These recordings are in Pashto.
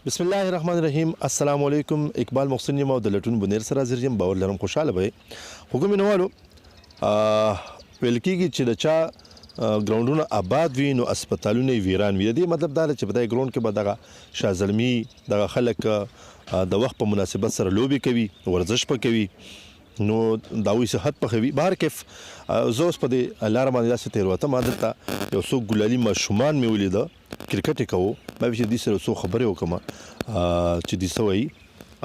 بسم الله الرحمن الرحیم. السلام علیکم. اقبال محسن یم او د لټون بنیر سره حاضر یم. باور لرم خوشاله به حکومت نوالو ویل کېږي چې د چا ګراوندونه آباد وي نو هسپتالونه یې ویران وي. د دې مطلب دا دی چې په دغه ګراوند کې به دغه شازلمي دغه خلک د وخت په مناسبت سره لوبې کوي، ورزش به کوي، نو د هغوی صحت پخوي. بهر کیف زه اوس په دې لاره باندې داسې تېروتم، دلته یو څو ګلالي ماشومان مې ولیده کرکټ یې کوو. ما ویل چې دوی سره څو خبرې وکړم چې دوی څه وایي.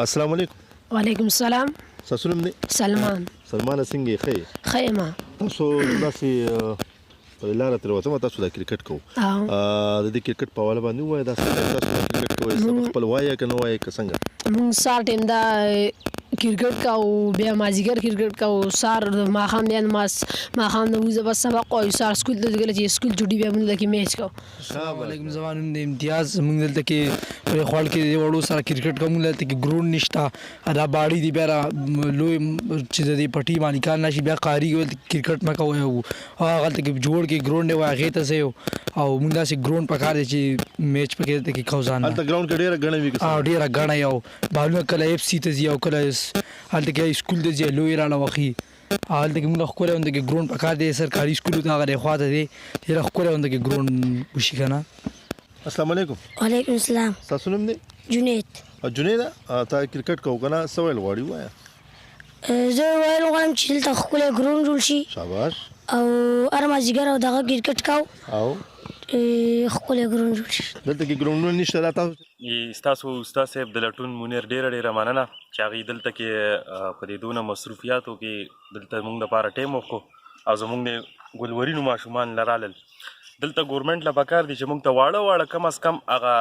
السلام علیکم. وعلیکم السلام. ستاسو نوم دی؟ سلمان. سلمانه څنګه یې؟ ښه یې؟ ښه یم. تاسو داسې په دې لاره تېروتم، تاسو دا کرکټ کوو. د دې کرکټ په حواله باندې ووایه، داسې تاسو دا کرکټ کوئ، سبق خپل وایه که نه وایه که څنګه؟ مونږ سهار ټایم دا کرکټ کوو، بیا مازدیګر کرکټ کوو، سهار ماښام بیا ماښام د موږ بس سبق وایو، سهار سکول ته کله چې سکول چوټي بیا موږ دلته کې میچ کوو. السلام علیکم. زما نوم دی امتیاز. موږ دلته کې په خوړ کې د وړو سره کرکټ کوو. موږ دلته کې ګراوند نشته، دا باړي دی بیا لوی چې د دې پټي مالکان نشي بیا قاري کرکټ مه کوئ. هغلته کې جوړ کې ګراوند وای هغې ته ځئ او موږ داسې ګراوند پکار دی چې میچ پکې دلته کې کوو ځان. هلته ګراوند کې ډېره ګڼه وي؟ ډېره ګڼه یو بالونه کله اف سی ته ځي او کله هلته کې سکول ته ځي لوی راله وخي. هلته کې موږ ښکلی هلته کې ګراوند پکار دی، سرکاري سکولو ته هغه دی خوا ته دی، ډېره ښکلی هلته کې ګراوند وشي که نه. السلام علیکم. وعلیکم السلام. ستاسو نوم دی؟ جنید. جنیده، تا کرکټ کوو که نه؟ څه ویل غواړي ووایه. زه ویل غواړم چې دلته ښکلی ګراوند جوړ شي شاباش. او هر مازدیګر او دغه کرکټ کوو او ښکلی ګراوند جوړ شي. دلته کې ګراوندونه نشته. دا تاسو ستاسو استاد صاحب د لټون منیر ډېره مننه چې هغوی دلته کې په دې دونه مصروفیاتو کې دلته موږ دپاره ټایم وکړو او زموږ د ګلورینو ماشومان لرالل. دلته ګورنمنټ له پکار دي چې موږ ته واړه کم از کم هغه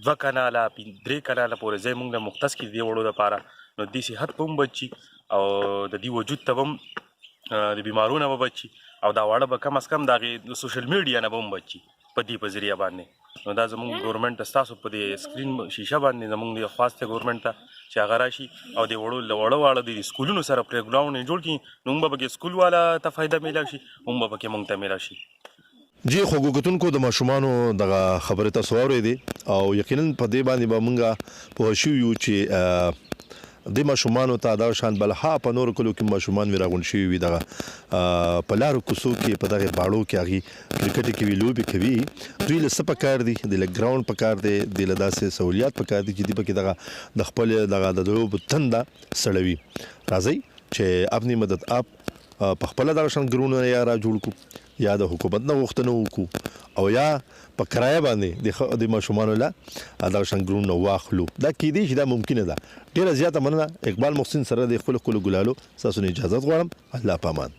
2 کناله 3 کناله پورې ځای موږ له مختص کړي د دې وړو دپاره، نو د دې صحت به هم بچ شي او د دې وجود ته به هم د بیمارونه به بچ شي او دا واړه به کم از کم د هغې سوشل میډیا نه به هم بچ شي په دې په ذریعه باندې. نو دا زموږ ګورنمنټ ته ستاسو په دې سکرین شیشه باندې زموږ د خواست دی ګورنمنټ ته چې هغه راشي او د واړه د سکولونو سره پلی ګراوند یې جوړ کړي، نو موږ به پکې سکول والا ته فایده میلاو شي، هم به پکې موږ ته میلاو شي. جی خوږو کتونکو، د ماشومانو دغه خبرې تاسو واورېدې او یقینا په دې باندې به موږ پوه شوي یو چې د ماشومانو ته دغه شان بلها په نورو کلو کې ماشومان وي راغونډ شوي وي، دغه په لارو کوڅو کې په دغه باړو کې هغوی کرکټ کوي، لوبې کوي. دوی له څه پکار دي؟ د له ګراوند پکار دی، د له داسې سهولیات پکار دي چې دوی پکې دغه د خپل دغه د لوبو تنده سړوي. راځئ چې اپنی مدد آپ په خپله دغه شان ګراوندونه یا را جوړ کړو یا د حکومت نه غوښتنه وکړو او یا په کرایه باندې د ماشومانو له دغه شان ګراوندونه واخلو. دا کیدای شي، دا ممکنه ده. ډېره زیاته مننه. اقبال محسن سره د خپلو ګلالو ستاسو نه اجازت غواړم. الله په امان.